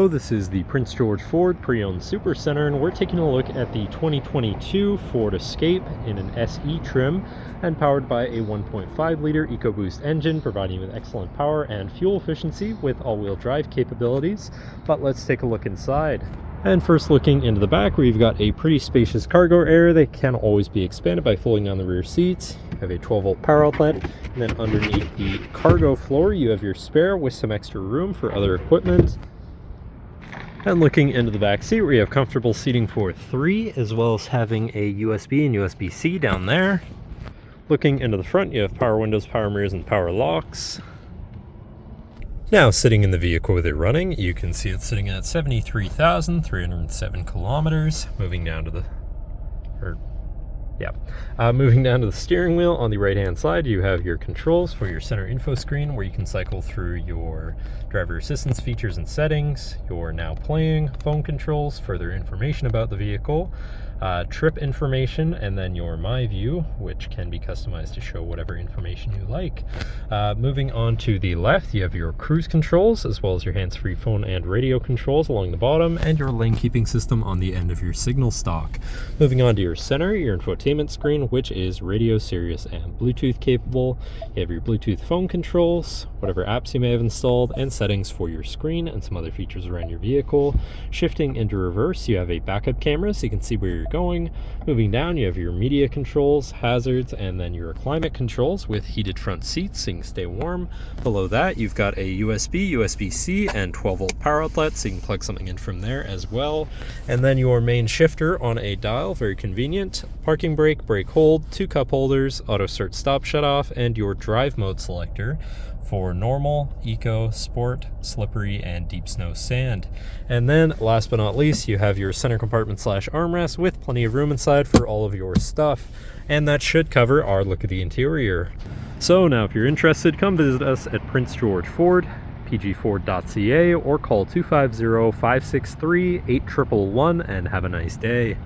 Hello, this is the Prince George Ford Pre-Owned Supercentre, and we're taking a look at the 2022 Ford Escape in an SE trim and powered by a 1.5-liter EcoBoost engine, providing you with excellent power and fuel efficiency with all-wheel drive capabilities. But let's take a look inside. And first, looking into the back, where you've got a pretty spacious cargo area that can always be expanded by folding down the rear seats. You have a 12-volt power outlet, and then underneath the cargo floor you have your spare with some extra room for other equipment. And looking into the back seat, where you have comfortable seating for 3, as well as having a USB and USB-C down there. Looking into the front, you have power windows, power mirrors, and power locks. Now, sitting in the vehicle with it running, you can see it's sitting at 73,307 kilometers. Moving down to the steering wheel on the right hand side, you have your controls for your center info screen, where you can cycle through your driver assistance features and settings, your now playing, phone controls, further information about the vehicle, trip information, and then your My View, which can be customized to show whatever information you like. Moving on to the left, you have your cruise controls, as well as your hands-free phone and radio controls along the bottom, and your lane keeping system on the end of your signal stock. Moving on to your center, your infotainment screen, which is radio, Sirius, and Bluetooth capable. You have your Bluetooth phone controls, whatever apps you may have installed, and settings for your screen and some other features around your vehicle. Shifting into reverse, you have a backup camera so you can see where you're going. Moving down, you have your media controls, hazards, and then your climate controls with heated front seats so you can stay warm. Below that, you've got a USB, USB-C, and 12-volt power outlet so you can plug something in from there as well. And then your main shifter on a dial, very convenient. Parking brake, brake hold, 2 cup holders, auto start stop shut off, and your drive mode selector for normal, eco, sport, slippery, and deep snow sand. And then last but not least, you have your center compartment / armrest with plenty of room inside for all of your stuff. And that should cover our look at the interior. So now if you're interested, come visit us at Prince George Ford, pgford.ca, or call 250-563-8111 and have a nice day.